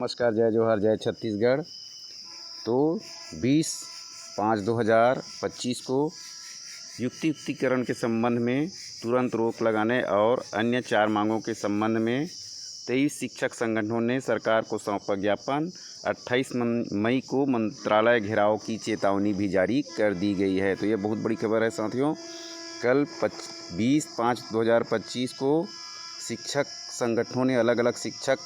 नमस्कार, जय जोहार, जय छत्तीसगढ़। तो 20/5/2025 को युक्तिकरण के संबंध में तुरंत रोक लगाने और अन्य 4 मांगों के संबंध में 23 शिक्षक संगठनों ने सरकार को सौंपा ज्ञापन। 28 मई को मंत्रालय घेराव की चेतावनी भी जारी कर दी गई है। तो ये बहुत बड़ी खबर है साथियों। कल 20/5/2025 को शिक्षक संगठनों ने अलग शिक्षक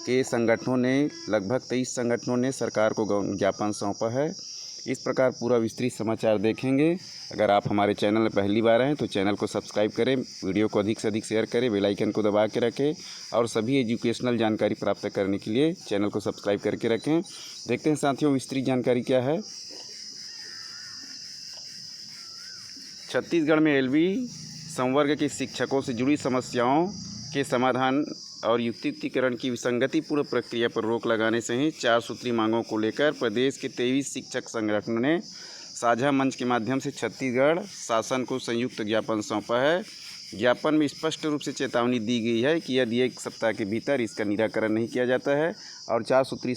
के संगठनों ने लगभग 23 संगठनों ने सरकार को ज्ञापन सौंपा है। इस प्रकार पूरा विस्तृत समाचार देखेंगे। अगर आप हमारे चैनल में पहली बार हैं तो चैनल को सब्सक्राइब करें, वीडियो को अधिक से अधिक शेयर करें, बेल आइकन को दबा के रखें और सभी एजुकेशनल जानकारी प्राप्त करने के लिए चैनल को सब्सक्राइब करके रखें। देखते हैं साथियों विस्तृत जानकारी क्या है। छत्तीसगढ़ में एलबी संवर्ग के शिक्षकों से जुड़ी समस्याओं के समाधान और युक्तिकरण की विसंगतिपूर्ण प्रक्रिया पर रोक लगाने सहित 4 सूत्री मांगों को लेकर प्रदेश के 23 शिक्षक संगठनों ने साझा मंच के माध्यम से छत्तीसगढ़ शासन को संयुक्त ज्ञापन सौंपा है। ज्ञापन में स्पष्ट रूप से चेतावनी दी गई है कि यदि 1 सप्ताह के भीतर इसका निराकरण नहीं किया जाता है और 4 सूत्री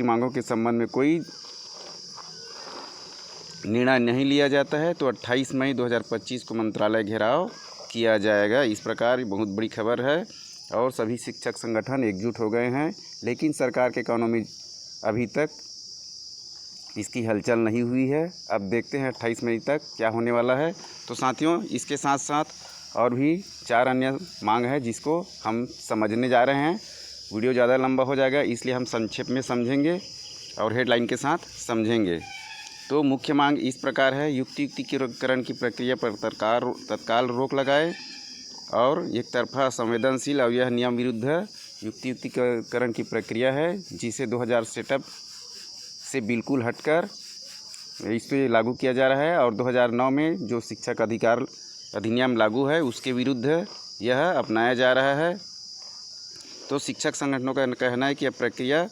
मांगों के संबंध में कोई निर्णय नहीं लिया जाता है तो 28 मई 2025 को मंत्रालय घेराव किया जाएगा। इस प्रकार बहुत बड़ी खबर है और सभी शिक्षक संगठन एकजुट हो गए हैं, लेकिन सरकार के कानों में अभी तक इसकी हलचल नहीं हुई है। अब देखते हैं 28 मई तक क्या होने वाला है। तो साथियों इसके साथ साथ और भी 4 अन्य मांग है जिसको हम समझने जा रहे हैं। वीडियो ज़्यादा लंबा हो जाएगा इसलिए हम संक्षेप में समझेंगे और हेडलाइन के साथ समझेंगे। तो मुख्य मांग इस प्रकार है, युक्तिकरण की प्रक्रिया पर तत्काल रोक लगाए और एक तरफा संवेदनशील और यह नियम विरुद्ध युक्तिकरण की प्रक्रिया है जिसे 2000 सेटअप से बिल्कुल हटकर इस पर लागू किया जा रहा है और 2009 में जो शिक्षक अधिकार अधिनियम लागू है उसके विरुद्ध यह अपनाया जा रहा है। तो शिक्षक संगठनों का कहना है कि यह प्रक्रिया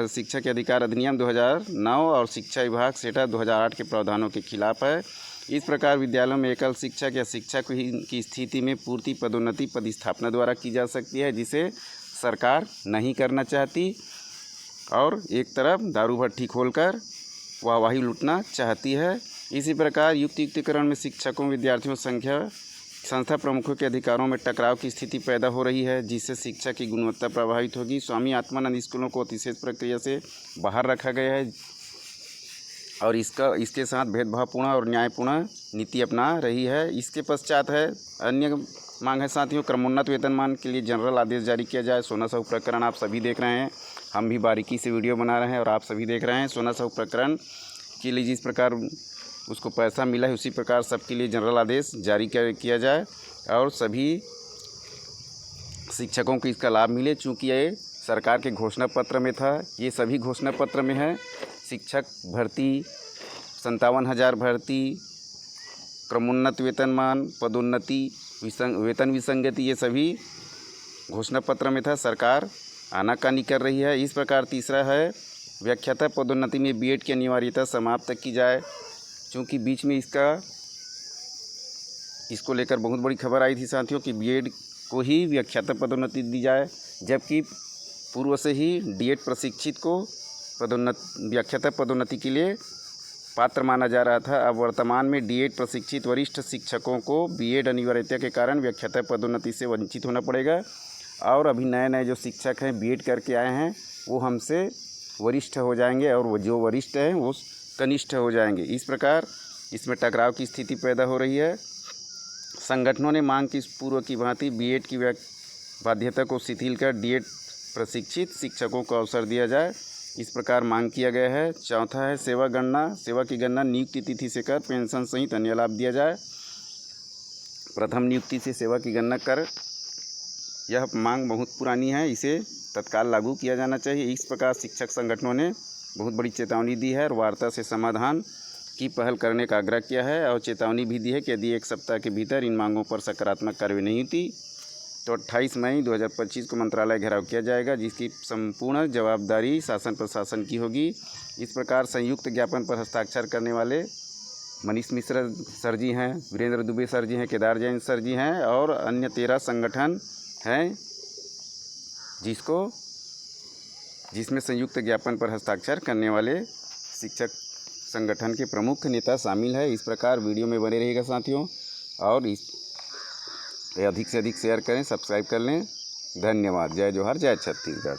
शिक्षा के अधिकार अधिनियम 2009 और शिक्षा विभाग सेटा 2008 के प्रावधानों के खिलाफ है। इस प्रकार विद्यालयों में एकल शिक्षक या शिक्षक की स्थिति में पूर्ति पदोन्नति पदस्थापना द्वारा की जा सकती है, जिसे सरकार नहीं करना चाहती और एक तरफ दारू भट्टी खोलकर वाहवाही लूटना चाहती है। इसी प्रकार युक्तिकरण में शिक्षकों विद्यार्थियों संस्था प्रमुखों के अधिकारों में टकराव की स्थिति पैदा हो रही है, जिससे शिक्षा की गुणवत्ता प्रभावित होगी। स्वामी आत्मानंद स्कूलों को अतिशय प्रक्रिया से बाहर रखा गया है और इसके साथ भेदभावपूर्ण और न्यायपूर्ण नीति अपना रही है। इसके पश्चात है अन्य मांग है साथियों, क्रमोन्नत वेतनमान के लिए जनरल आदेश जारी किया जाए। सोना साहू प्रकरण आप सभी देख रहे हैं, हम भी बारीकी से वीडियो बना रहे हैं और आप सभी देख रहे हैं। सोना साहू प्रकरण के लिए जिस प्रकार उसको पैसा मिला है उसी प्रकार सबके लिए जनरल आदेश जारी किया जाए और सभी शिक्षकों को इसका लाभ मिले। चूँकि ये सरकार के घोषणा पत्र में था, ये सभी घोषणा पत्र में है। शिक्षक भर्ती 57,000 भर्ती, क्रमोन्नत वेतनमान, पदोन्नति, वेतन विसंगति, ये सभी घोषणा पत्र में था। सरकार आनाकानी कर रही है। इस प्रकार तीसरा है व्याख्याता पदोन्नति में बीएड की अनिवार्यता समाप्त की जाए। क्योंकि बीच में इसको लेकर बहुत बड़ी खबर आई थी साथियों कि बीएड को ही व्याख्याता पदोन्नति दी जाए, जबकि पूर्व से ही डीएड प्रशिक्षित को व्याख्याता पदोन्नति के लिए पात्र माना जा रहा था। अब वर्तमान में डीएड प्रशिक्षित वरिष्ठ शिक्षकों को बीएड अनिवार्यता के कारण व्याख्याता पदोन्नति से वंचित होना पड़ेगा और अभी नए जो शिक्षक हैं बीएड करके आए हैं वो हमसे वरिष्ठ हो जाएंगे और वो जो वरिष्ठ हैं वो कनिष्ठ हो जाएंगे। इस प्रकार इसमें टकराव की स्थिति पैदा हो रही है। संगठनों ने मांग की पूर्व की भांति बीएड की बाध्यता को शिथिल कर डीएड प्रशिक्षित शिक्षकों को अवसर दिया जाए, इस प्रकार मांग किया गया है। चौथा है सेवा की गणना नियुक्ति तिथि से कर पेंशन सहित अन्य लाभ दिया जाए। प्रथम नियुक्ति से सेवा की गणना कर, यह मांग बहुत पुरानी है, इसे तत्काल लागू किया जाना चाहिए। इस प्रकार शिक्षक संगठनों ने बहुत बड़ी चेतावनी दी है और वार्ता से समाधान की पहल करने का आग्रह किया है और चेतावनी भी दी है कि यदि 1 सप्ताह के भीतर इन मांगों पर सकारात्मक कार्रवाई नहीं होती तो 28 मई 2025 को मंत्रालय घेराव किया जाएगा, जिसकी संपूर्ण जवाबदारी शासन प्रशासन की होगी। इस प्रकार संयुक्त ज्ञापन पर हस्ताक्षर करने वाले मनीष मिश्रा सर जी हैं, वीरेंद्र दुबे सर जी हैं, केदार जैन सर जी हैं और अन्य 13 संगठन हैं। जिसमें संयुक्त ज्ञापन पर हस्ताक्षर करने वाले शिक्षक संगठन के प्रमुख नेता शामिल है। इस प्रकार वीडियो में बने रहिएगा साथियों, और अधिक से अधिक शेयर करें, सब्सक्राइब कर लें। धन्यवाद। जय जोहार, जय छत्तीसगढ़।